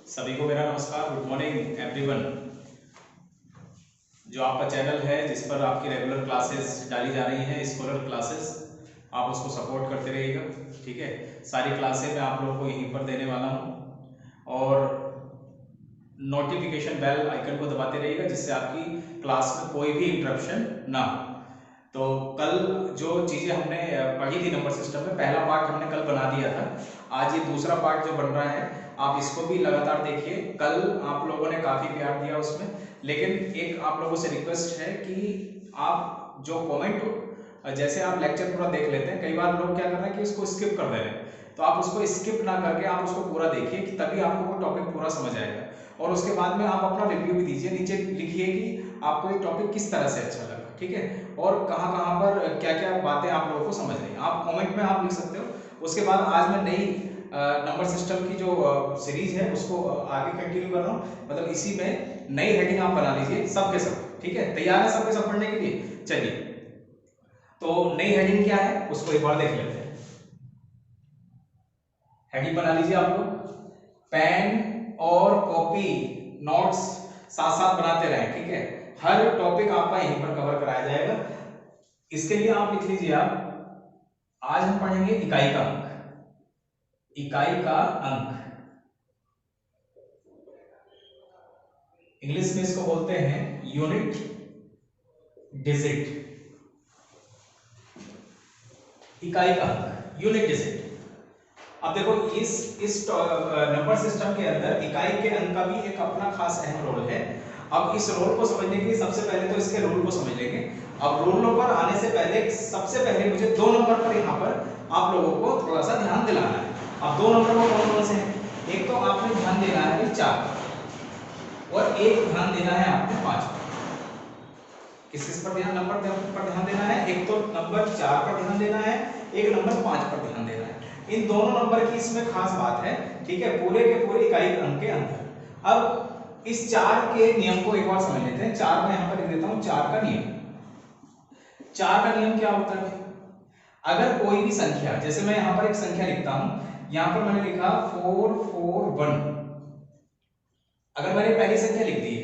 सभी को मेरा नमस्कार। Good morning everyone. जो आपका चैनल है जिस पर आपकी रेगुलर क्लासेस डाली जा रही हैं, स्कॉलर क्लासेस, आप उसको सपोर्ट करते रहिएगा। ठीक है, सारी क्लासें मैं आप लोगों को यहीं पर देने वाला हूँ और नोटिफिकेशन बेल आइकन को दबाते रहिएगा जिससे आपकी क्लास में कोई भी इंटरप्शन ना हो। तो कल जो चीज़ें हमने पढ़ी थी नंबर सिस्टम में, पहला पार्ट हमने कल बना दिया था। आज ये दूसरा पार्ट जो बन रहा है, आप इसको भी लगातार देखिए। कल आप लोगों ने काफ़ी प्यार दिया उसमें, लेकिन एक आप लोगों से रिक्वेस्ट है कि आप जो कमेंट, जैसे आप लेक्चर पूरा देख लेते हैं, कई बार लोग क्या कर रहे हैं कि उसको स्किप कर दे रहे हैं, तो आप उसको स्किप ना करके आप उसको पूरा देखिए कि तभी आपको वो टॉपिक पूरा समझ आएगा। और उसके बाद में आप अपना रिव्यू भी दीजिए, नीचे लिखिए कि आपको ये टॉपिक किस तरह से अच्छा लगा। ठीक है, और कहाँ कहाँ पर क्या क्या बातें आप लोगों को समझ रही हैं, आप कमेंट में आप लिख सकते हो। उसके बाद आज मैं नई नंबर सिस्टम की जो सीरीज है उसको आगे कंटिन्यू कर रहा हूँ। मतलब इसी में नई हेडिंग आप बना लीजिए सब के सब। ठीक है, तैयार है सबके सब पढ़ने के लिए? चलिए, तो नई हेडिंग क्या है उसको एक बार देख लेते हैं। हेडिंग बना लीजिए आप लोग, पेन और कॉपी नोट्स साथ साथ बनाते रहें। ठीक है, हर टॉपिक आपका यहीं पर कवर कराया जाएगा। इसके लिए आप लिख लीजिए, आप आज हम पढ़ेंगे इकाई का अंक। इकाई का अंक इंग्लिश में इसको बोलते हैं यूनिट डिजिट। इकाई का अंक, यूनिट डिजिट। अब देखो, इस नंबर सिस्टम के अंदर इकाई के अंक का भी एक अपना खास अहम रोल है। अब इस रोल को समझने के लिए सबसे पहले तो इसके रूल को समझ लेंगे। अब रूलों पर आने से पहले सबसे पहले मुझे दो नंबर पर यहाँ पर आप लोगों को थोड़ा सा ध्यान दिलाना है। अब दो नंबर को कौन कौन से हैं? एक तो आपने ध्यान देना है 4 और एक ध्यान देना है आपने 5। किस पर ध्यान, नंबर पर ध्यान देना है? एक तो नंबर 4 पर ध्यान देना है, एक नंबर 5 पर ध्यान देना है। इन दोनों नंबर की इसमें खास बात है। ठीक है, पूरे के पूरे इकाई अंक के अंदर। अब इस 4 के नियम को एक बार समझ लेते हैं। 4 मैं यहां पर लिख देता हूं, 4 का नियम। 4 का नियम क्या होता है? अगर कोई भी संख्या, जैसे मैं यहां पर एक संख्या लिखता हूं, यहां पर मैंने लिखा 441। अगर मैंने पहली संख्या लिख दी है,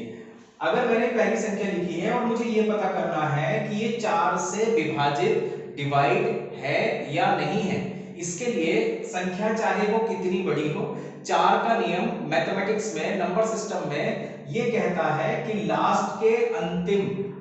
अगर मैंने पहली संख्या लिखी है और मुझे ये पता करना है कि ये 4 से विभाजित डिवाइड है या नहीं है, इसके लिए संख्या चाहे वो कितनी बड़ी हो, 4 का नियम मैथमेटिक्स में, नंबर सिस्टम में ये कहता है कि लास्ट के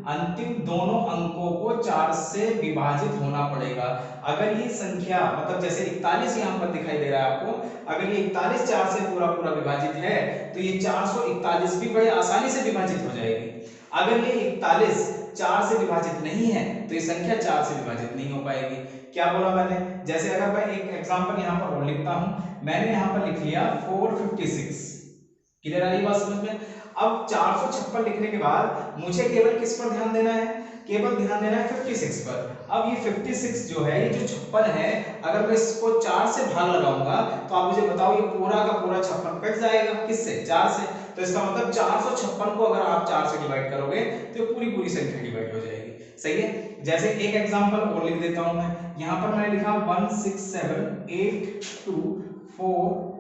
अंतिम दोनों अंकों को 4 से विभाजित होना पड़ेगा। अगर ये संख्या, मतलब जैसे 41 यहां पर दिखाई दे रहा है आपको, अगर ये 41 4 से पूरा पूरा विभाजित है तो ये 441 भी बड़े आसानी से विभाजित हो जाएगी। अगर ये 41 4 से विभाजित नहीं है तो ये संख्या 4 से विभाजित नहीं हो पाएगी। क्या बोला मैंने? जैसे अगर मैं एक एग्जांपल यहां पर और लिखता हूं, मैंने यहां पर लिख लिया 456। क्लियर आ रही बात समझ में? अब 456 लिखने के बाद मुझे केवल किस पर ध्यान देना है? केवल ध्यान देना है 56 पर। अब ये 56 जो है, ये जो 56 है, अगर मैं इसको 4 से भाग लगाऊंगा तो आप मुझे बताओ, ये पूरा का पूरा 56 कट जाएगा किससे? 4 से। तो इसका मतलब 456 को अगर आप 4 से डिवाइड करोगे तो पूरी संख्या डिवाइड हो जाएगी। सही है। जैसे एक एग्जांपल और लिख देता हूं मैं, यहां पर मैंने लिखा 167824।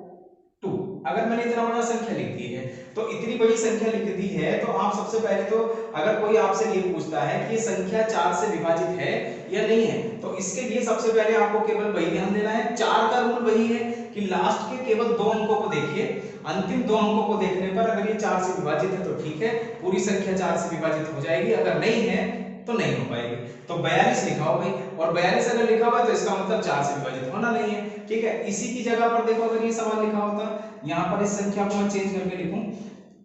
अगर मैंने इतना बड़ा संख्या लिख दी है, तो इतनी बड़ी संख्या लिख दी है, तो आप सबसे पहले तो, अगर कोई आपसे ये पूछता है कि ये संख्या 4 से विभाजित है या नहीं है, तो इसके लिए सबसे पहले आपको केवल वही ध्यान देना है। 4 का रूल वही है कि लास्ट के केवल 2 अंकों को देखिए, अंतिम 2 अंकों को देखने पर अगर ये 4 से विभाजित है तो ठीक है, पूरी संख्या 4 से विभाजित हो जाएगी, अगर नहीं है तो नहीं हो पाएगी। तो 42 लिखा हो भाई, और 42 अगर लिखा हुआ है तो इसका मतलब 4 से विभाजित होना नहीं है। ठीक है, इसी की जगह पर देखो, अगर ये सवाल लिखा होता, यहां पर इस संख्या को मैं चेंज करके लिखूं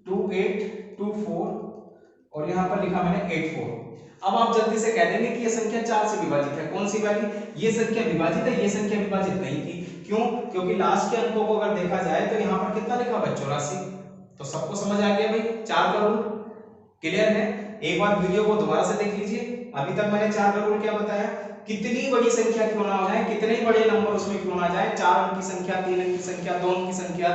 2824 और यहां पर लिखा मैंने 84। अब आप जल्दी से कह देंगे कि ये संख्या 4 से विभाजित है। कौन सी वाली? ये संख्या विभाजित है, ये संख्या विभाजित नहीं थी। क्यों? क्योंकि लास्ट के अंकों को अगर देखा जाए तो यहां पर कितना लिखा हुआ? 84। तो सबको समझ आ गया भाई 4 का रूल? क्लियर है? एक बार वीडियो को दोबारा से देख लीजिए। अभी तक मैंने 4 का रूल क्या बताया? कितनी बड़ी संख्या क्यों ना हो जाए, कितने बड़े नंबर उसमें क्यों ना जाए, 4 अंक की संख्या, 3 अंक की संख्या, 2 अंक की संख्या,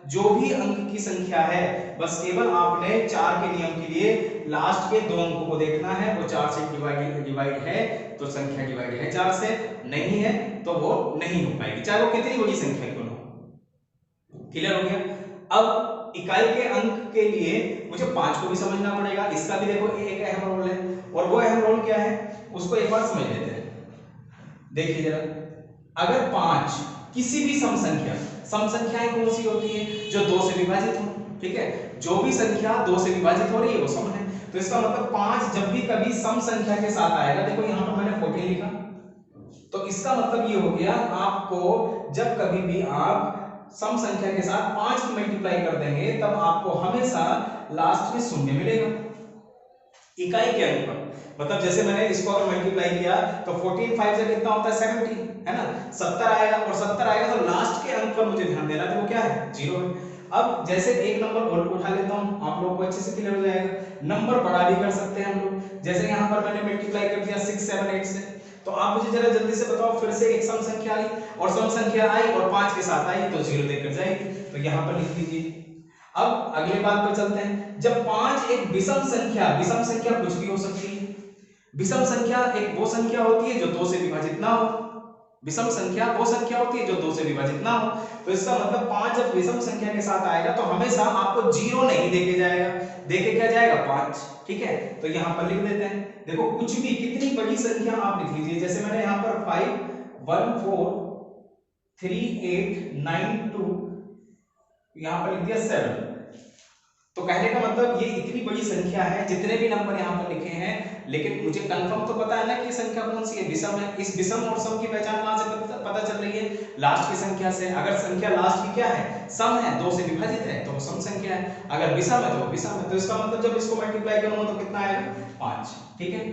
जो भी अंक की संख्या है, बस केवल आपने 4 के नियम के लिए लास्ट के 2 अंकों को देखना है। वो 4 से डिवाइड है तो संख्या डिवाइड है 4 से, नहीं है तो वो नहीं हो पाएगी, चाहे वो कितनी बड़ी संख्या क्यों ना हो। क्लियर हो गया? अब इकाई के अंक के लिए मुझे 5 को भी समझना पड़ेगा, इसका भी देखो एक अहम रोल है, और वो अहम रोल क्या है उसको एक बार समझ लेते हैं। देखिए जरा, अगर 5 किसी भी सम संख्याएं कौन सी होती है, जो 2 से विभाजित हो, ठीक है, जो भी संख्या 2 से विभाजित हो रही है वो सम है। तो इसका मतलब 5 जब भी कभी सम संख्या के साथ आएगा, देखो यहां पर मैंने 14 लिखा, तो इसका मतलब ये हो गया आपको जब कभी भी आप सम संख्या के साथ 5 को मल्टीप्लाई कर देंगे तब आपको हमेशा लास्ट में शून्य मिलेगा इकाई के अंक पर। मतलब जैसे मैंने इसको अगर मल्टीप्लाई किया तो 14 5 से कितना होता है 70, है ना, 70 आएगा, और 70 आएगा तो लास्ट के अंक पर मुझे ध्यान देना है, तो वो क्या है 0 है। अब जैसे एक नंबर और उठा लेता हूं, आप लोगों को अच्छे से क्लियर हो जाएगा। नंबर बड़ा भी कर सकते हैं हम लोग, जैसे यहां पर मैंने मल्टीप्लाई कर दिया 6 7 8 से, तो आप मुझे जरा जल्दी से बताओ, फिर से एक सम संख्या आई और सम संख्या आई और 5 के साथ आई तो 0 देकर जाएगी, तो यहां पर लिख लीजिए। अब अगले बात पर चलते हैं। जब 5 एक विषम संख्या कुछ भी हो सकती है। विषम संख्या एक वो संख्या होती है जो 2 से विभाजित ना हो, विषम संख्या वो संख्या होती है जो 2 से विभाजित ना हो। तो इसका मतलब 5 जब विषम संख्या के साथ आएगा तो हमेशा आपको 0 नहीं देके जाएगा, देके क्या जाएगा 5, ठीक है। तो यहां पर लिख देते हैं, देखो कुछ भी कितनी बड़ी संख्या आप लिख लीजिए, जैसे मैंने यहां पर 5 1 4 3 8 9 2 यहां पर लिख दिया 7। तो कहने का मतलब ये इतनी बड़ी संख्या है, जितने भी नंबर यहाँ पर लिखे हैं, लेकिन मुझे कंफर्म तो पता है ना कि संख्या कौन सी है, विषम है। इस विषम और सम की पहचान कहां से पता चल रही है, लास्ट की संख्या से। अगर संख्या लास्ट की क्या है, सम है, 2 से विभाजित है, तो वो सम संख्या है, अगर विषम है तो विषम है। तो इसका मतलब जब इसको मल्टीप्लाई करूंगा तो कितना आएगा 5, ठीक है।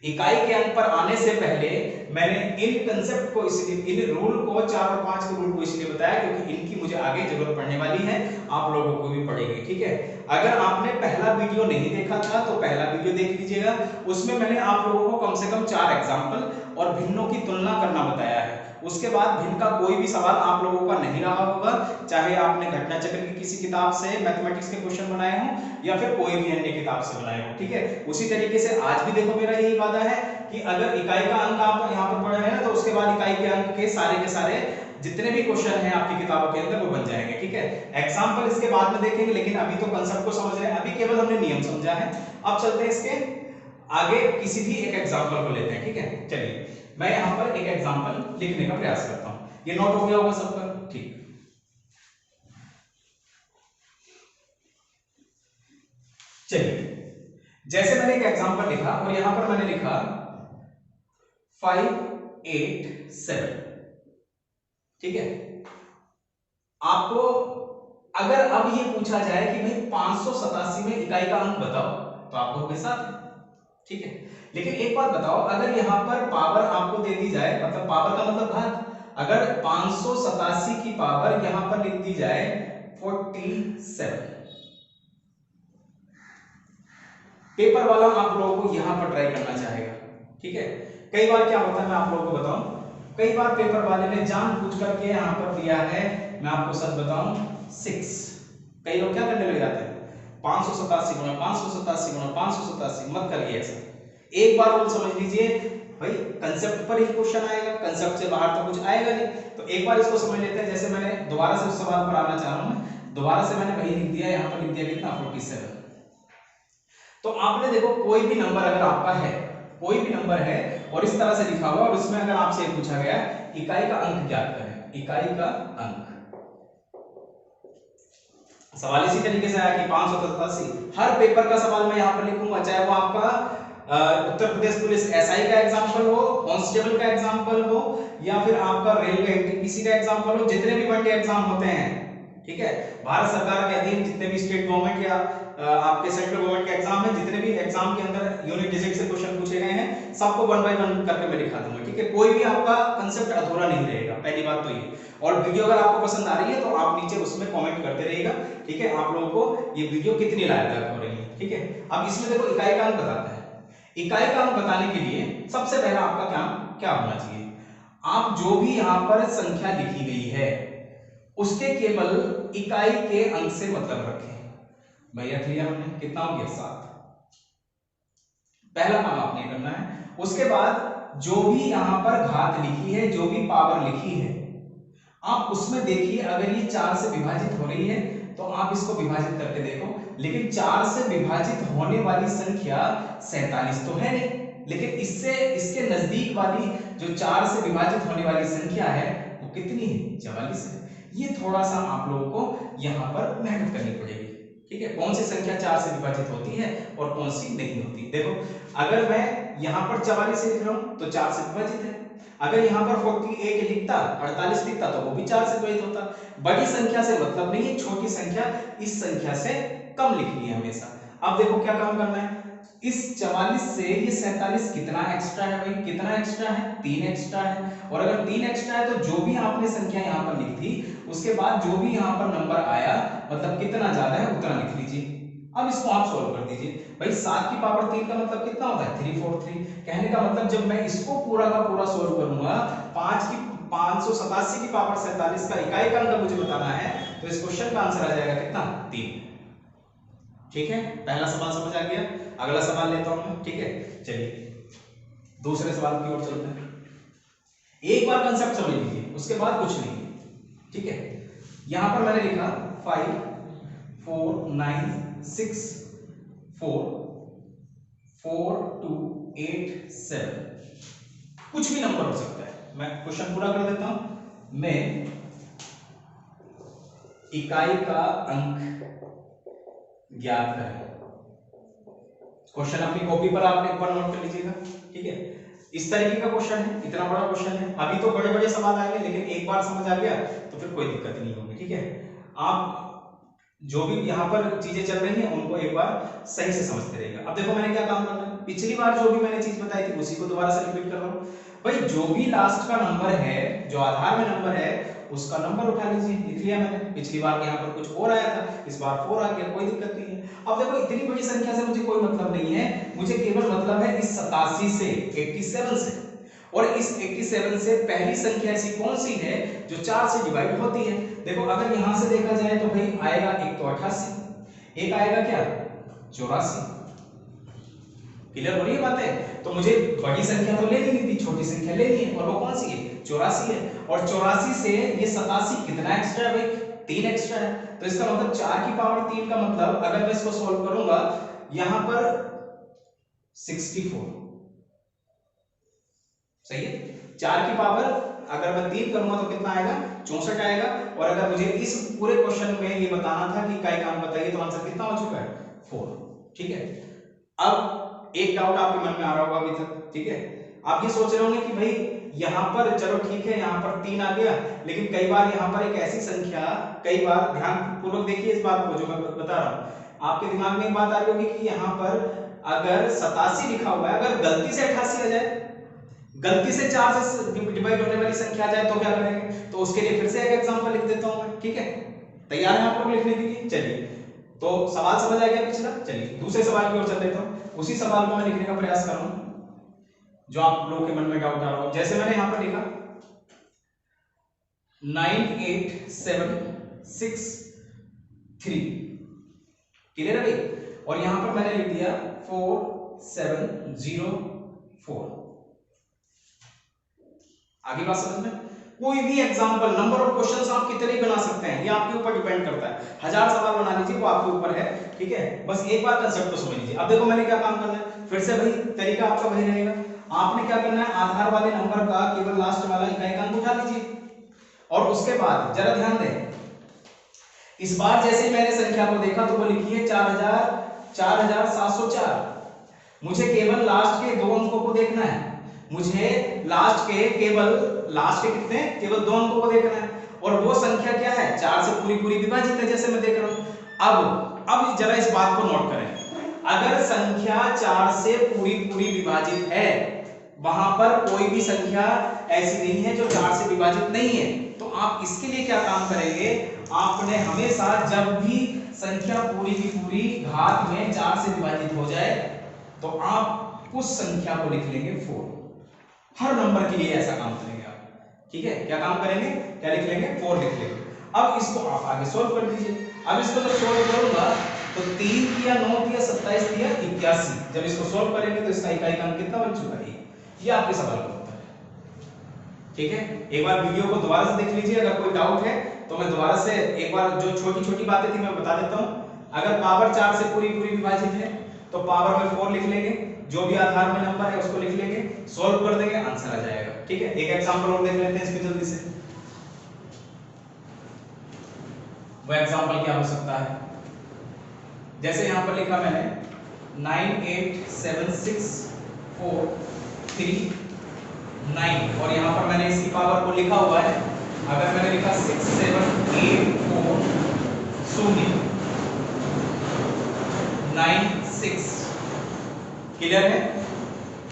इकाई के अंक पर आने से पहले मैंने इन कंसेप्ट को, इसलिए इन रूल को 4 और 5 के रूल को इसलिए बताया क्योंकि इनकी मुझे आगे जरूरत पड़ने वाली है, आप लोगों को भी पड़ेगी, ठीक है। अगर आपने पहला वीडियो नहीं देखा था तो पहला वीडियो देख लीजिएगा, उसमें मैंने आप लोगों को कम से कम 4 एग्जाम्पल और भिन्नों की तुलना करना बताया है। उसके बाद भिन्न का कोई भी सवाल आप लोगों का नहीं रहा होगा, चाहे आपने घटना चक्र की किसी किताब से मैथमेटिक्स के क्वेश्चन बनाए हों या फिर कोई भी अन्य किताब से बनाए हों, ठीक है। उसी तरीके से आज भी देखो मेरा यही वादा है कि अगर इकाई का अंक आप यहाँ पर पढ़ रहे हैं तो उसके बाद इकाई के अंक के सारे जितने भी क्वेश्चन हैं आपकी किताबों के अंदर वो बन जाएंगे, ठीक है। एग्जाम्पल इसके बाद में देखेंगे, लेकिन अभी तो कंसेप्ट को समझ रहे हैं, अभी केवल हमने नियम समझा है। अब चलते हैं इसके आगे, किसी भी एक एग्जाम्पल को लेते हैं, ठीक है। चलिए मैं यहां पर एक एग्जाम्पल लिखने का प्रयास करता हूं, ये नोट हो गया होगा सबका, ठीक। चलिए जैसे मैंने एक एग्जाम्पल लिखा और यहां पर मैंने लिखा 5 8 7, ठीक है। आपको अगर अब ये पूछा जाए कि भाई 587 में इकाई का अंक बताओ, तो आप कहोगे 7, ठीक है। लेकिन एक बात बताओ, अगर यहां पर पावर आपको दे दी जाए, मतलब पावर का मतलब घात, अगर 587 की पावर यहां पर लिख दी जाए 47, पेपर वाला आप लोगों को यहां पर ट्राई करना चाहेगा, ठीक है। कई बार क्या होता है मैं आप लोगों को बताऊं, कई बार पेपर वाले ने जानबूझ करके यहां पर दिया है, मैं आपको सच बताऊं 6, कई लोग क्या करने लग जाते हैं 587 गुना 587 गुना 587, मत करिए ऐसा। एक बार वो समझ लीजिए भाई कंसेप्ट पर ही क्वेश्चन आएगा, कंसेप्ट से बाहर तो कुछ आएगा नहीं। तो एक बार इसको समझ लेते हैं, जैसे मैंने दोबारा से उस सवाल पर आना चाह रहा हूं, दोबारा से मैंने वही लिख दिया, यहां पर लिख दिया कितना 47। तो आपने देखो कोई भी नंबर अगर आपका है, कोई भी नंबर है और इस तरह से लिखा हुआ, और उसमें अगर आपसे पूछा गया इकाई का अंक ज्ञात करें, इकाई का अंक, सवाल इसी तरीके से आया कि 587, हर पेपर का सवाल मैं यहां पर लिखूंगा, चाहे वो आपका उत्तर प्रदेश पुलिस एसआई का एग्जांपल हो, कांस्टेबल का एग्जांपल हो, या फिर आपका रेलवे एनटीपीसी का एग्जांपल हो, जितने भी वनडे एग्जाम होते हैं, ठीक है, भारत सरकार के अधीन जितने भी स्टेट गवर्नमेंट या आपके सेंट्रल गवर्नमेंट के एग्जाम है, जितने भी एग्जाम के अंदर यूनिट डिजिट से क्वेश्चन पूछे गए हैं, सबको 1 बाय 1 करके मैं दिखा दूंगा, ठीक है। कोई भी आपका कंसेप्ट अधूरा नहीं रहेगा, पहली बात तो ये। और वीडियो अगर आपको पसंद आ रही है तो आप नीचे उसमें कमेंट करते रहिएगा, ठीक है, आप लोगों को ये वीडियो कितनी लाभदायक हो रही है, ठीक है। अब इसमें देखो इकाई का अंक बताते हैं। इकाई का अंक बताने के लिए सबसे पहला आपका काम क्या होना चाहिए, आप जो भी यहां पर संख्या लिखी गई है उसके केवल इकाई के अंक से मतलब रखें। भैया क्लियर, हमने कितना हो गया 7, पहला काम आपने करना है। उसके बाद जो भी यहां पर घात लिखी है, जो भी पावर लिखी है, आप उसमें देखिए अगर ये 4 से विभाजित हो रही है तो आप इसको विभाजित करके देखो, लेकिन 4 से विभाजित होने वाली संख्या 47 तो है नहीं, लेकिन इससे इसके नजदीक वाली जो 4 से विभाजित होने वाली संख्या है वो कितनी है, 44 है। ये थोड़ा सा आप लोगों को यहाँ पर मेहनत करनी पड़ेगी, ठीक है, कौन सी संख्या 4 से विभाजित होती है और कौन सी नहीं होती। देखो अगर मैं यहाँ पर 44 लिख रहा हूँ तो 4 से विभाजित है, अगर यहाँ पर 48 लिखता, 48 लिखता तो वो भी 4 से विभाजित होता। बड़ी संख्या से मतलब नहीं है, छोटी संख्या इस संख्या से कम लिखनी है हमेशा। अब देखो क्या काम करना है, इस 44 से ये 47 कितना एक्स्ट्रा है भाई, कितना एक्स्ट्रा है, 3 एक्स्ट्रा है। और अगर 3 एक्स्ट्रा है तो जो भी आपने संख्या यहाँ पर लिख थी उसके बाद जो भी यहाँ पर नंबर आया मतलब कितना ज्यादा है उतना लिख लीजिए। अब इसको आप सॉल्व कर दीजिए भाई, 7 की पावर 3 का मतलब कितना होता है, 343। कहने का मतलब जब मैं इसको पूरा का पूरा सॉल्व करूंगा 587 की पावर 47 का इकाई का अंक मुझे बताना है, तो इस क्वेश्चन का आंसर आ जाएगा कितना, 3। ठीक है, पहला सवाल समझ आ गया। अगला सवाल लेता हूं मैं, ठीक है, चलिए दूसरे सवाल की ओर चलते हैं। एक बार कंसेप्ट समझ लीजिए, उसके बाद कुछ नहीं, ठीक है। यहां पर मैंने लिखा 5 4 9 6 4 4 2 8 7, कुछ भी नंबर हो सकता है। मैं क्वेश्चन पूरा कर देता हूं। मैं इकाई का अंक ज्ञात करें। क्वेश्चन अपनी कॉपी पर आपने ऊपर नोट कर लीजिएगा, ठीक है। इस तरीके का क्वेश्चन है, इतना बड़ा क्वेश्चन है। अभी तो बड़े बड़े सवाल आएंगे, लेकिन एक बार समझ आ गया तो फिर कोई दिक्कत नहीं होगी, ठीक है। आप जो भी यहाँ पर चीजें चल रही हैं उनको एक बार सही से समझते रहिएगा। अब देखो मैंने क्या काम करना है, पिछली बार जो भी मैंने चीज बताई थी उसी को दोबारा से रिपीट कर रहा हूँ। भाई जो भी लास्ट का नंबर है, जो आधार में नंबर है उसका नंबर उठा लीजिए। लिख लिया मैंने, पिछली बार यहाँ पर कुछ और आया था, इस बार 4 आ गया, कोई दिक्कत नहीं है। अब देखो इतनी बड़ी संख्या से मुझे कोई मतलब नहीं है, मुझे केवल मतलब है इस 87 से, 87 से। और इस 87 से पहली संख्या ऐसी कौन सी है जो 4 से डिवाइड होती है। देखो अगर यहां से देखा जाए तो भाई आएगा एक तो 88, एक आएगा क्या 84। क्लियर हो रही है बातें। तो मुझे बड़ी संख्या तो लेनी नहीं थी, छोटी संख्या लेनी है, और वो कौन सी है, 84 है। और 84 से ये 87 कितना एक्स्ट्रा है भाई, 3 एक्स्ट्रा है। तो इसका मतलब 4 की पावर 3 का मतलब अगर मैं इसको सॉल्व करूंगा यहां पर 64, सही है। 4 की पावर अगर मैं 3 करूंगा तो कितना आएगा, 64 आएगा। और अगर मुझे इस पूरे क्वेश्चन में ये बताना था कि इकाई का अंक बताइए तो आंसर कितना हो चुका है, 4, ठीक है। अब एक डाउट आपके मन में आ रहा होगा अभी तक, ठीक है। आप ये सोच रहे होंगे कि भाई यहाँ पर चलो ठीक है, यहाँ पर 3 आ गया, लेकिन कई बार यहाँ पर एक ऐसी संख्या, कई बार ध्यान पूर्वक देखिए इस बात को जो मैं बता रहा हूँ। आपके दिमाग में एक बात आ रही होगी कि यहाँ पर अगर 87 लिखा हुआ है, अगर गलती से 88 आ जाए, गलती से 4 से डिवाइड होने वाली संख्या आ जाए तो क्या करेंगे। तो उसके लिए फिर से एक एग्जांपल लिख देता हूं मैं, ठीक है। तैयार हैं आप लोग लिखने के लिए, चलिए। तो सवाल समझ आ गया पिछला, चलिए दूसरे सवाल की ओर चल देता हूं। उसी सवाल को मैं लिखने का प्रयास कर रहा हूं जो आप लोगों के मन में डाउट आ रहा हो। जैसे मैंने यहां पर लिखा 98763, क्लियर है भाई। और यहां पर मैंने लिख दिया 4704। आगे बात समझ में। कोई भी एग्जांपल, नंबर ऑफ क्वेश्चंस आप कितने बना सकते हैं ये आपके ऊपर डिपेंड करता है। 1000 सवाल बना लीजिए, वो आपके ऊपर है, ठीक है। बस एक बार कंसेप्ट को समझ लीजिए। अब देखो मैंने क्या काम करना है, फिर से भाई तरीका आपका वही रहेगा। आपने क्या करना है, आधार वाले नंबर का केवल लास्ट वाला इकाई का अंक उठा लीजिए। और उसके बाद जरा ध्यान दें, इस बार जैसे मैंने संख्या को देखा तो वो लिखी है 4704। मुझे केवल लास्ट के 2 अंकों को देखना है, मुझे लास्ट के कितने, केवल 2 अंकों को देखना है। और वो संख्या क्या है, 4 से पूरी पूरी विभाजित है, जैसे मैं देख रहा हूं। अब जरा इस बात को नोट करें, अगर संख्या 4 से पूरी पूरी विभाजित है, वहां पर कोई भी संख्या ऐसी नहीं है जो 4 से विभाजित नहीं है, तो आप इसके लिए क्या काम करेंगे, आपने हमेशा जब भी संख्या पूरी की पूरी घात में 4 से विभाजित हो जाए तो आप उस संख्या को लिख लेंगे 4। हर नंबर के लिए ऐसा काम करेंगे आप, ठीक है। क्या काम करेंगे, क्या लिख लेंगे, 4 लिख लेंगे। अब इसको आप आगे सोल्व कर लीजिए। अब इसको जब सोल्व करूंगा तो 3 या 9 या 27 या 81, जब इसको सोल्व करेंगे तो इसका इकाई का अंक कितना बन चुका है, ये आपके सवाल का उत्तर है, ठीक है। एक बार वीडियो को दोबारा से देख लीजिए, अगर कोई डाउट है तो मैं दोबारा से एक बार जो छोटी छोटी बातें थी मैं बता देता हूँ। अगर पावर 4 से पूरी पूरी विभाजित है तो पावर में 4 लिख लेंगे, जो भी आधार में नंबर है उसको लिख लेंगे, सॉल्व कर देंगे, आंसर आ जाएगा। ठीक है, एक एग्जांपल और देख लेते हैं इसमें जल्दी से। वो एग्जांपल क्या हो सकता है, जैसे यहां पर लिखा मैंने 9876439 और यहां पर मैंने इसकी पावर को लिखा हुआ है। अगर मैंने लिखा 6784096, क्लियर है।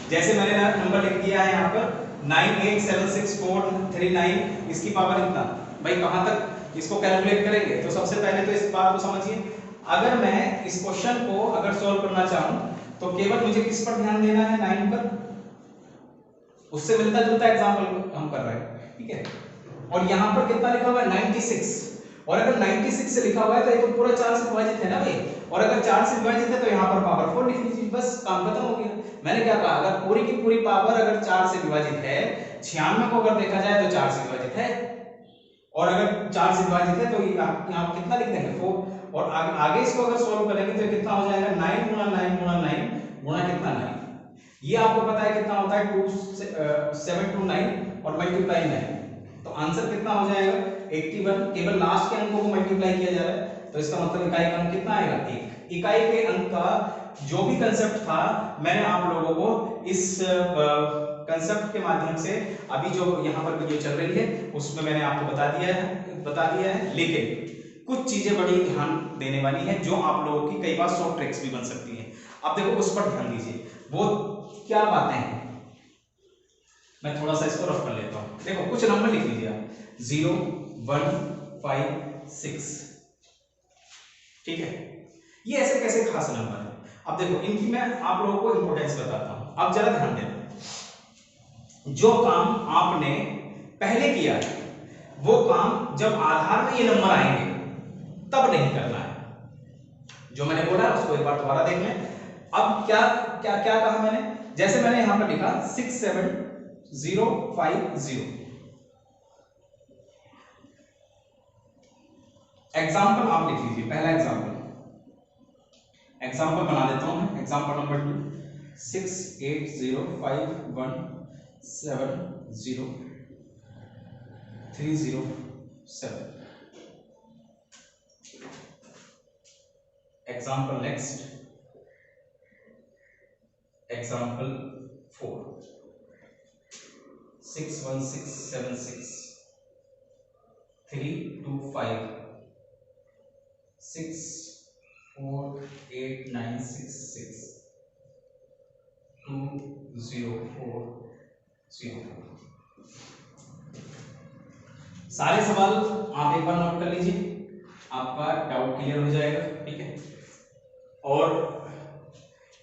जैसे मैंने नंबर लिख दिया है यहाँ पर 9876439, इसकी पावर इतना, भाई कहां तक इसको कैलकुलेट करेंगे। तो सबसे पहले तो इस बात को समझिए, अगर मैं इस क्वेश्चन को अगर सॉल्व करना चाहूं तो केवल मुझे किस पर ध्यान देना है, 9 पर, उससे मिलता जुलता एग्जांपल हम कर रहे हैं। ठीक है, और यहां पर कितना लिखा हुआ है 96, और अगर 96 से लिखा हुआ है तो ये तो पूरा 4 से विभाजित है ना भाई, और अगर 4 से विभाजित है तो यहां पर पावर 4 लिख लीजिए, बस काम खत्म हो गया। मैंने क्या कहा, अगर पूरी की पूरी पावर अगर 4 से विभाजित है, 96 को अगर देखा जाए तो 4 से विभाजित है, और अगर 4 से विभाजित है तो यहां कितना लिख देंगे 4, और आगे इसको अगर सॉल्व करेंगे तो कितना हो जाएगा 9 गुणा 9 गुणा 9 गुणा कितना 9, ये आपको पता है कितना होता है 729 और मल्टीप्लाई 9, तो आंसर कितना हो जाएगा 81। केवल लास्ट के अंकों को मल्टीप्लाई किया जा रहा है, तो इसका मतलब इकाई का अंक कितना आएगा 1। इकाई के अंक का जो भी कंसेप्ट था मैंने आप लोगों को इस कंसेप्ट के माध्यम से अभी जो यहाँ पर वीडियो चल रही है उसमें मैंने आपको बता दिया है, लेकिन कुछ चीजें बड़ी ध्यान देने वाली हैं जो आप लोगों की कई बार शॉर्ट ट्रिक्स भी बन सकती हैं। अब देखो उस पर ध्यान दीजिए, वो क्या बातें हैं, मैं थोड़ा सा इसको रफ कर लेता हूं। देखो कुछ नंबर लिख लीजिए आप 0 1 5 6, ठीक है, ये ऐसे कैसे खास नंबर है। अब देखो इनकी मैं आप लोगों को इंपॉर्टेंस बताता हूं, अब जरा ध्यान देना, जो काम आपने पहले किया है वो काम जब आधार में ये नंबर आएंगे तब नहीं करना है। जो मैंने बोला उसको एक बार दोबारा देख लें। अब क्या क्या क्या कहा मैंने, जैसे मैंने यहां पर लिखा 67050, एग्जाम्पल आप लिख लीजिए, पहला एग्जाम्पल बना देता हूं मैं, example number 2 68051103007। Example next, example 4 61763256489662040। सारे सवाल आप एक बार नोट कर लीजिए, आपका डाउट क्लियर हो जाएगा। ठीक है, और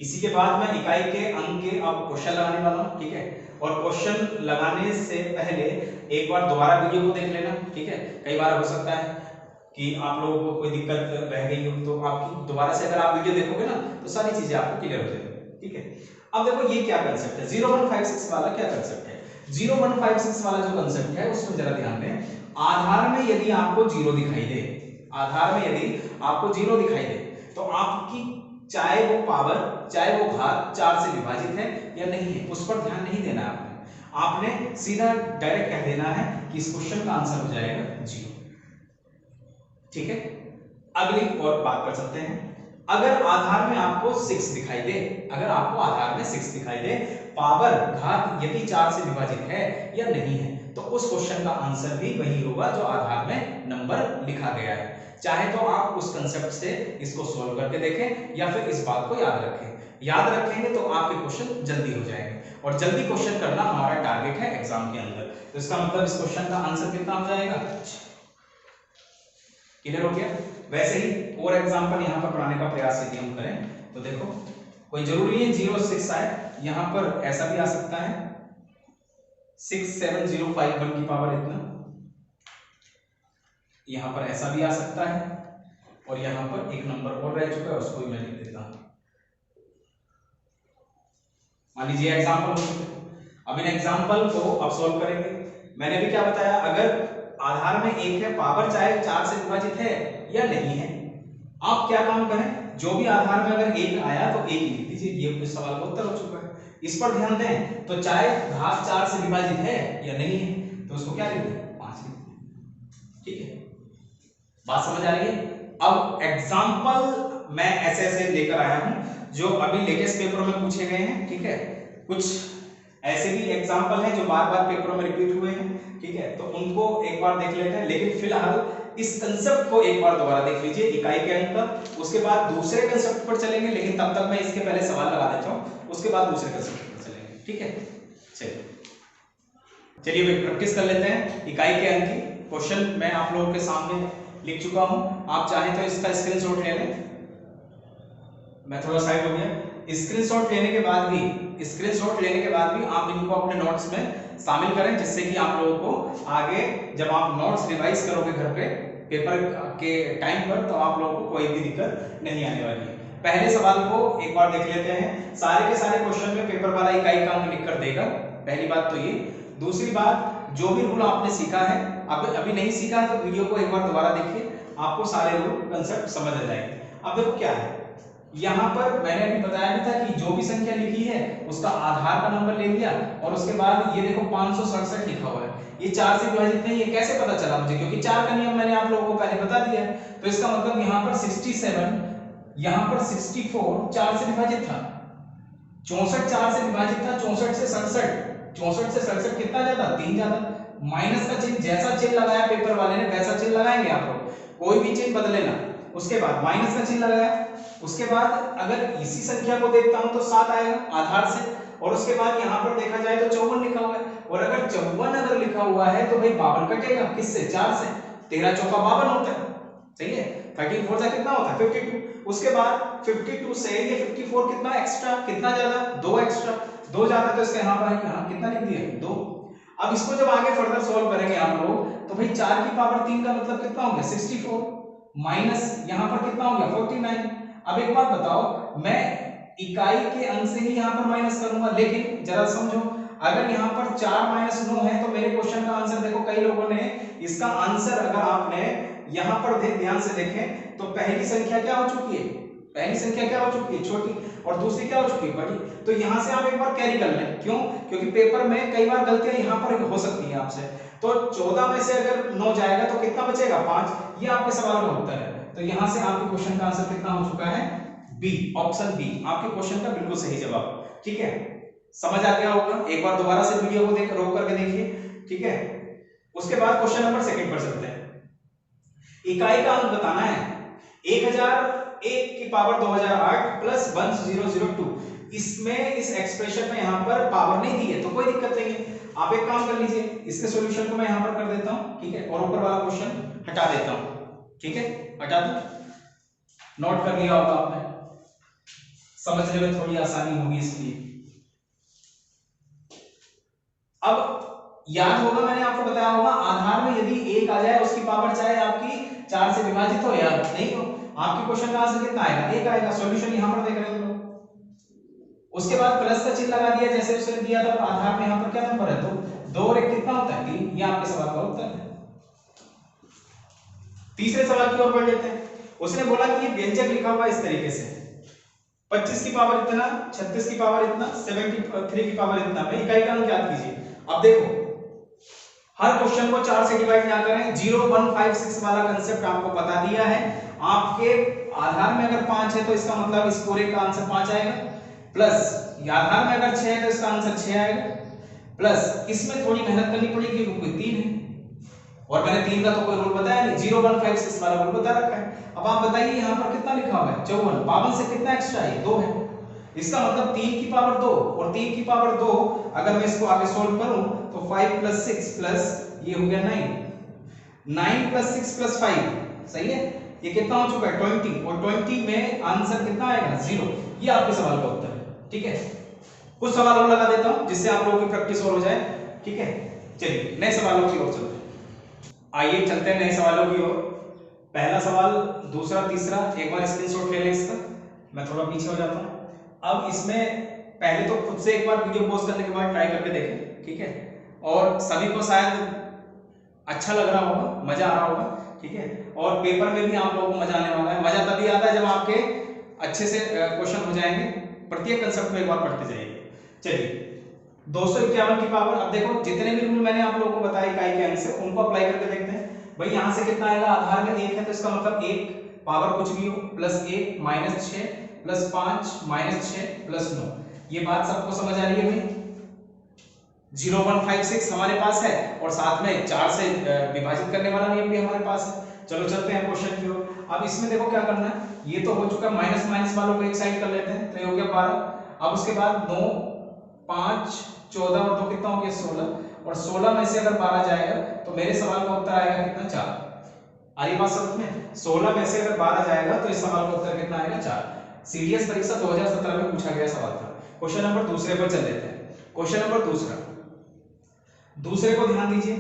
इसी के बाद मैं इकाई के अंक के अब क्वेश्चन लगाने वाला हूं। ठीक है, और क्वेश्चन लगाने से पहले एक बार दोबारा वीडियो को देख लेना। ठीक है, कई बार हो सकता है कि आप लोगों को कोई दिक्कत रह गई हो, तो आपकी दोबारा से अगर आप वीडियो देखोगे ना तो सारी चीजें आपको क्लियर हो जाएगी। ठीक है, अब देखो ये क्या कंसेप्ट है, 0156 वाला क्या कंसेप्ट है। 0156 वाला जो कंसेप्ट है उसमें जरा ध्यान दें, आधार में यदि आपको 0 दिखाई दे, आधार में यदि आपको 0 दिखाई दे तो आपकी चाहे वो पावर चाहे वो घात 4 से विभाजित है या नहीं है उस पर ध्यान नहीं देना है आपने सीधा डायरेक्ट कह देना है कि इस क्वेश्चन का आंसर हो जाएगा 0। ठीक है, अगली और बात कर सकते हैं, अगर आधार में आपको 6 दिखाई दे, अगर आपको आधार में 6 दिखाई दे, पावर घात यदि 4 से विभाजित है या नहीं है, तो उस क्वेश्चन का आंसर भी वही होगा जो आधार में नंबर लिखा गया है। चाहे तो आप उस कंसेप्ट से इसको सॉल्व करके देखें या फिर इस बात को याद रखें, याद रखेंगे तो आपके क्वेश्चन जल्दी हो जाएंगे, और जल्दी क्वेश्चन करना हमारा टारगेट है एग्जाम के अंदर। तो इसका मतलब इस क्वेश्चन का आंसर कितना हो जाएगा, क्लियर हो गया। वैसे ही और एग्जांपल यहां पर बनाने का प्रयास यदि हम करें तो देखो कोई जरूरी नहीं 06 आए, यहां पर ऐसा भी आ सकता है 67051 की पावर इतना, यहां पर ऐसा भी आ सकता है, और यहां पर एक नंबर और रह चुका है उसको भी मैं लिख देता हूं, मान लीजिए एग्जांपल। अब इन एग्जांपल को अब सॉल्व करेंगे। मैंने भी क्या बताया, अगर आधार में 1 है, पावर चाहे 4 से विभाजित है या नहीं है। आप क्या काम करें, जो भी आधार में अगर 1 आया तो 1 लिख दीजिए, ये इस सवाल का उत्तर हो चुका है। इस पर ध्यान दें तो चाहे घात 4 से विभाजित है या नहीं है तो उसको क्या लिख दें, 5 लिख दें। ठीक है, बात समझ आ रही है। अब एग्जाम्पल मैं ऐसे ऐसे लेकर आया हूं जो अभी लेटेस्ट पेपर में पूछे गए हैं। ठीक है, कुछ ऐसे भी एग्जाम्पल हैं जो बार बार पेपरों में रिपीट हुए हैं। ठीक है, तो उनको एक बार देख लेते हैं, लेकिन फिलहाल इस कंसेप्ट को एक बार दोबारा देख लीजिए, इकाई के अंक का। उसके बाद दूसरे कंसेप्ट पर चलेंगे, लेकिन तब तक मैं इसके पहले सवाल लगा देता हूं, उसके बाद दूसरे कंसेप्ट पर चलेंगे। ठीक है, चलिए भाई प्रैक्टिस कर लेते हैं इकाई के अंक की। क्वेश्चन मैं आप लोगों के सामने लिख चुका हूं, आप चाहें तो इसका स्क्रीनशॉट ले लें। मैं थोड़ा साइड हो गया। स्क्रीनशॉट लेने के बाद भी आप इनको अपने नोट्स में शामिल करें, जिससे कि आप लोगों को आगे जब आप नोट्स रिवाइज करोगे घर पे पेपर के टाइम पर, तो आप लोगों को कोई भी दिक्कत नहीं आने वाली है। पहले सवाल को एक बार देख लेते हैं। सारे के सारे क्वेश्चन में पेपर वाला इकाई का अंक लिख कर देगा, पहली बात तो ये। दूसरी बात, जो भी रूल आपने सीखा है, अभी नहीं सीखा है तो वीडियो को एक बार दोबारा देखिए, आपको सारे रूल कंसेप्ट समझ आ जाएंगे। अब देखो क्या है, यहाँ पर मैंने अभी बताया भी था कि जो भी संख्या लिखी है उसका आधार का नंबर ले लिया, और उसके बाद ये देखो 567 लिखा हुआ है, ये 4 से विभाजित नहीं, ये कैसे पता चला मुझे, क्योंकि 4 का नियम मैंने आप लोगों को पहले बता दिया है। तो इसका मतलब यहाँ पर 67, यहाँ पर 64 4 से विभाजित था, 64 4 से विभाजित था, 64 से 67 कितना ज्यादा, 3 ज्यादा। माइनस का चिन्ह, जैसा चिन्ह लगाया पेपर वाले ने वैसा चिन्ह लगाएंगे आप लोग, कोई भी चिन्ह बदले ना। उसके बाद माइनस का चिन्ह लगाया, उसके बाद अगर इसी संख्या को देखता हूं तो 7 आएगा आधार से, और उसके बाद यहाँ पर देखा जाए तो 54 लिखा हुआ है, और अगर 54 अगर लिखा हुआ है तो भाई 52 कटेगा किससे, 4 से, 13 चौका 52 होता है, सही है। 13 4 से कितना होता है, 52। उसके बाद 52 से ये 54 कितना एक्स्ट्रा, कितना ज्यादा, 2 एक्स्ट्रा, 2 ज्यादा, तो इसका यहाँ पर यहाँ कितना लिख दिया, 2। अब इसको जब आगे फर्दर सॉल्व करेंगे आप लोग, तो भाई 4 की पावर 3 का मतलब कितना हो गया, 64, माइनस यहाँ पर कितना हो गया, 49। अब एक बात बताओ, मैं इकाई के अंक से ही यहाँ पर माइनस करूंगा, लेकिन जरा समझो, अगर यहाँ पर 4 माइनस 9 है तो मेरे क्वेश्चन का आंसर देखो, कई लोगों ने इसका आंसर, अगर आपने यहाँ पर ध्यान से देखें तो पहली संख्या क्या हो चुकी है, छोटी, और दूसरी क्या हो चुकी है, बड़ी। तो यहाँ से आप एक बार कैरी कर लें, क्यों, क्योंकि पेपर में कई बार गलतियां यहाँ पर हो सकती है आपसे। तो 14 में से अगर 9 जाएगा तो कितना बचेगा, 5। ये आपके सवाल का उत्तर है। तो यहाँ से आपके क्वेश्चन का आंसर कितना हो चुका है, बी, ऑप्शन बी आपके क्वेश्चन का बिल्कुल सही जवाब। ठीक है, समझ आ गया होगा। एक बार दोबारा से वीडियो को देख रोक करके देखिए। ठीक है, उसके बाद क्वेश्चन नंबर सेकंड पर चलते हैं। इकाई का अंक बताना है, 1001 की पावर 2008 प्लस 1002। इसमें इस एक्सप्रेशन में यहाँ पर पावर नहीं दी है तो कोई दिक्कत नहीं है, आप एक काम कर लीजिए, इसके सॉल्यूशन को मैं यहाँ पर कर देता हूँ। ठीक है, और ऊपर वाला क्वेश्चन हटा देता हूँ। ठीक है, हटा दो, नोट कर लिया होगा आपने, समझने में थोड़ी आसानी होगी इसलिए। अब याद होगा, मैंने आपको बताया होगा, आधार में यदि 1 आ जाए उसकी पावर चाहे आपकी 4 से विभाजित हो या नहीं हो, आपके क्वेश्चन का आंसर कितना आएगा, 1 आएगा। सॉल्यूशन यहां पर देख रहे हैं लोग। उसके बाद प्लस का चिन्ह लगा दिया जैसे उसने दिया था, और आधार में यहां पर क्या नंबर है, 2 और 1 कितना होता है, 3। ये आपके सवाल का उत्तर है। तीसरे सवाल की ओर बढ़ लेते हैं। उसने बोला कि ये व्यंजक लिखा हुआ इस तरीके से, 25 की पावर इतना, 36 की पावर इतना, 73 की पावर इतना। भाई इकाई का अंक याद कीजिए। अब देखो, हर क्वेश्चन को 4 से डिवाइड ना करें, 0 1 5 6 वाला कंसेप्ट आपको बता दिया है। आपके आधार में अगर 5 है तो इसका मतलब इस पूरे का आंसर 5 आएगा, प्लस आधार में अगर 6 है तो इसका आंसर 6 आएगा, प्लस इसमें थोड़ी मेहनत करनी पड़ेगी क्योंकि 3 है, और मैंने 3 का तो कोई रूल बताया नहीं, 0 1 5 6 वाला रूल बता रखा है। अब आप बताइए यहाँ पर कितना लिखा हुआ है, 54, 52 से कितना एक्स्ट्रा है, 2 है। इसका मतलब 3 की पावर 2 और 3 की पावर 2, अगर मैं इसको आगे सोल्व करूं तो 5 प्लस 6 प्लस ये हो गया 9, 9 प्लस 6 प्लस 5, सही है। ये कितना हो चुका है, 20, और 20 में आंसर कितना आएगा, 0। ये आपके सवाल का उत्तर है। ठीक है, कुछ सवाल और लगा देता हूं जिससे आप लोगों की प्रैक्टिस और हो जाए। ठीक है, चलिए नए सवालों की ओर चलते हैं। आइए चलते हैं नए सवालों की ओर। पहला सवाल, दूसरा, तीसरा, एक बार स्क्रीनशॉट ले लें इसका, मैं थोड़ा पीछे हो जाता हूं। अब इसमें पहले तो खुद से एक बार वीडियो पॉज करने के बाद ट्राई करके देखें। ठीक है, और सभी को शायद अच्छा लग रहा होगा, मजा आ रहा होगा, ठीक है। और पेपर में भी आप लोगों को मजा आने वाला है। मजा तभी आता है जब आपके अच्छे से क्वेश्चन हो जाएंगे, प्रत्येक कंसेप्ट में एक बार पढ़ते जाइए। चलिए 251 की पावर, अब देखो जितने भी रूल मैंने आप लोगों को बताया इकाई के अंक से, उनको अप्लाई करके देखते हैं। भाई यहाँ से कितना आएगा, आधार में 1 है तो इसका मतलब 1 पावर कुछ भी हो plus 1 minus 6 plus 5 minus 6 plus 9। ये बात सबको समझ आ रही है भाई? 0156 हमारे पास है और साथ में 4 से विभाजित करने वाला नियम भी हमारे पास है। चलो चलते हैं क्वेश्चन की ओर। अब इसमें देखो क्या करना है, ये तो हो चुका, माइनस माइनस वालों को एक साइड कर लेते हैं, तो ये हो गया 12। अब उसके बाद 9 5 14 और 2 कितना हो गया 16, और 16 में से अगर 12 जाएगा तो मेरे सवाल का उत्तर आएगा कितना, 4। आ रही बात समझ में? 16 में से अगर 12 जाएगा तो इस सवाल का उत्तर कितना आएगा, 4। सीडीएस परीक्षा 2017 में पूछा गया सवाल था। क्वेश्चन नंबर दूसरे पर चल देते हैं। क्वेश्चन नंबर दूसरे को ध्यान दीजिए,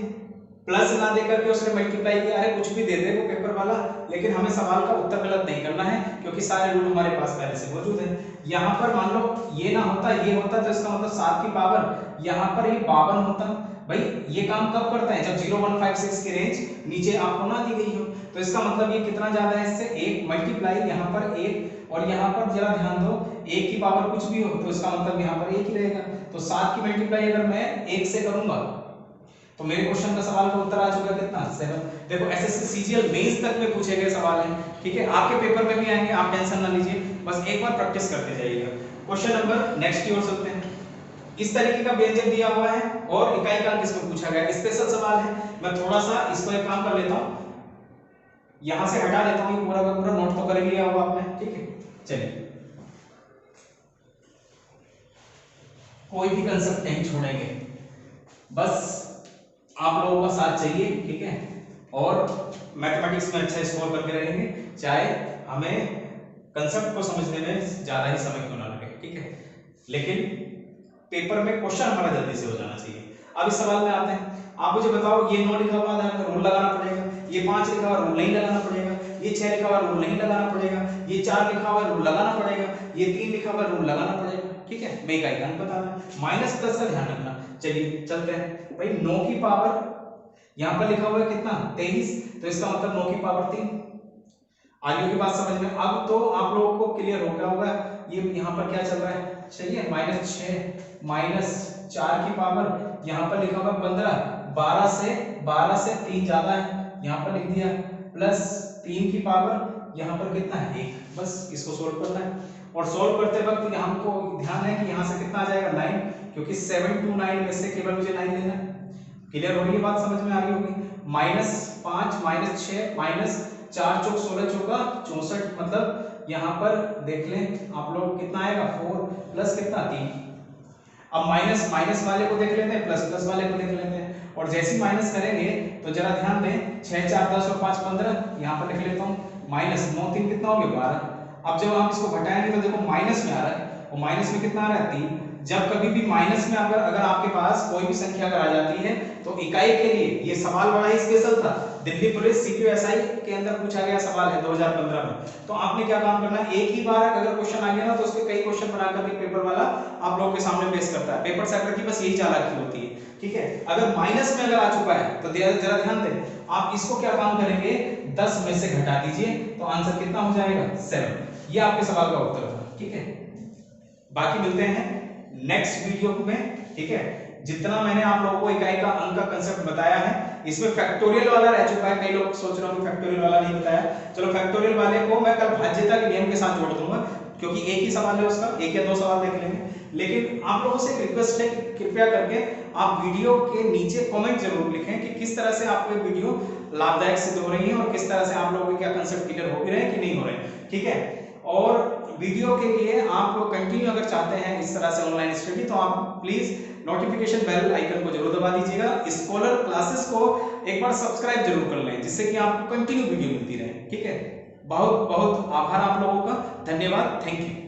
प्लस ना देकर के उसने मल्टीप्लाई किया। अरे कुछ भी दे दे वो पेपर वाला, लेकिन हमें सवाल का उत्तर गलत नहीं करना है, क्योंकि सारे रूल हमारे पास पहले से मौजूद हैं। यहाँ पर मान लो ये ना होता, ये होता, तो इसका मतलब 7 की पावर, यहाँ पर ये 52 होता। भाई ये काम कब करते हैं, जब 0156 की रेंज नीचे आपको ना दी गई हो। तो इसका मतलब ये कितना ज्यादा है, इससे 1 मल्टीप्लाई यहाँ पर 1, और यहाँ पर जरा ध्यान दो 1 की पावर कुछ भी हो तो इसका मतलब यहाँ पर 1 ही रहेगा। तो 7 की मल्टीप्लाई अगर मैं 1 से करूंगा तो मेरे क्वेश्चन का सवाल का उत्तर आ चुका कितना, 7। देखो एसएससी सीजीएल मेंस तक में पूछे गए सवाल हैं, ठीक है, आपके पेपर में भी आएंगे, आप टेंशन ना लीजिए, बस एक बार प्रैक्टिस करते जाइएगा। क्वेश्चन नंबर नेक्स्ट की ओर चलते हैं। इस तरीके का व्यंजक दिया हुआ है और इकाई का अंक इसमें पूछा गया, स्पेशल सवाल है। मैं थोड़ा सा इसको एक काम कर लेता हूं, यहां से हटा देता हूं, पूरा का पूरा नोट तो कर लिया होगा आपने, ठीक है। चलिए कोई भी कंसेप्ट नहीं छोड़ेंगे, बस आप लोगों का साथ चाहिए, ठीक है, और मैथमेटिक्स में अच्छा स्कोर करके रहेंगे, चाहे हमें कंसेप्ट को समझने में ज्यादा ही समय क्यों ना लगे, ठीक है, लेकिन पेपर में क्वेश्चन हमारा जल्दी से हो जाना चाहिए। अब इस सवाल में आते हैं, आप मुझे बताओ, ये 9 लिखा हुआ है, रूल लगाना पड़ेगा, ये 5 लिखा हुआ, रूल नहीं लगाना पड़ेगा, ये 6 लिखा हुआ, रूल नहीं लगाना पड़ेगा, ये 4 लिखा हुआ, रूल लगाना पड़ेगा, ये 3 लिखा हुआ, रूल लगाना पड़ेगा, ठीक है। मैं इकाई का अंक बताना, माइनस प्लस का ध्यान रखना। चलिए चलते हैं भाई, 9 की पावर यहां पर लिखा हुआ है कितना, 23, तो इसका मतलब 9 की पावर 3। आगे की बात समझ में, अब तो आप लोगों को क्लियर हो गया होगा ये यहाँ पर क्या चल रहा है, सही है, -6 माइनस 4 की पावर यहाँ पर लिखा हुआ 15, 12 से 3 ज्यादा है, यहाँ पर लिख दिया, प्लस 3 की पावर यहाँ पर कितना है 1, बस इसको सोल्व करना है। और सोल्व करते वक्त हमको ध्यान है कि यहाँ से कितना आ जाएगा 9, क्योंकि 7 to 9 में से केवल मुझे 9 लेना है। क्लियर हो रही है बात, समझ में आ रही होगी। -5 -6 माइनस 4 चौक 16 चौका 64, मतलब यहाँ पर देख लें आप लोग कितना आएगा 4 प्लस कितना 3। अब माइनस माइनस वाले को देख लेते हैं, प्लस प्लस वाले को देख लेते हैं, और जैसे ही माइनस करेंगे तो जरा ध्यान दें, 6 4 10 और 5 15, यहाँ पर लिख लेता हूँ, माइनस 9 3 कितना हो गया 12। अब जब आप इसको घटाएंगे तो देखो माइनस में आ रहा है, और माइनस में कितना आ रहा है 3। जब कभी भी माइनस में अगर आपके पास कोई भी संख्या अगर आ जाती है तो इकाई के लिए ये सवाल बड़ा ही स्पेशल था, दिल्ली पुलिस सीपीएसआई के अंदर पूछा गया सवाल है 2015 में। तो आपने क्या काम करना है, एक ही बार अगर क्वेश्चन आ गया ना तो उसके कई क्वेश्चन बनाकर के पेपर वाला आप लोगों के सामने पेश करता है। पेपर सेटर की बस यही चालाकी होती है, ठीक है। अगर माइनस में अगर आ चुका है तो जरा ध्यान दें, आप इसको क्या काम करेंगे, 10 में से घटा दीजिए तो आंसर कितना हो जाएगा 7। ये आपके सवाल का उत्तर था, ठीक है। बाकी मिलते हैं नेक्स्ट वीडियो में, ठीक है। जितना मैंने आप लोगों को इकाई का अंक का कंसेप्ट बताया है, इसमें फैक्टोरियल वाला रह चुका है, कई लोग सोच रहे हो कि फैक्टोरियल वाला नहीं बताया। चलो फैक्टोरियल वाले को मैं कल भाज्यता के नियम के साथ जोड़ दूंगा, क्योंकि एक ही सवाल है उसका, एक या दो सवाल देख लेंगे। लेकिन आप लोगों से रिक्वेस्ट है कि कृपया करके आप वीडियो के नीचे कमेंट जरूर लिखें कि किस तरह से आपको ये वीडियो लाभदायक सिद्ध हो रही है और किस तरह से आप लोगों के क्या कंसेप्ट क्लियर हो भी रहे हैं कि नहीं हो रहे, ठीक है। और वीडियो के लिए आप लोग कंटिन्यू अगर चाहते हैं इस तरह से ऑनलाइन स्टडी, तो आप प्लीज नोटिफिकेशन बेल आइकन को जरूर दबा दीजिएगा। स्कॉलर क्लासेस को एक बार सब्सक्राइब जरूर कर लें, जिससे कि आपको कंटिन्यू वीडियो मिलती रहे, ठीक है। बहुत बहुत आभार आप लोगों का, धन्यवाद, थैंक यू।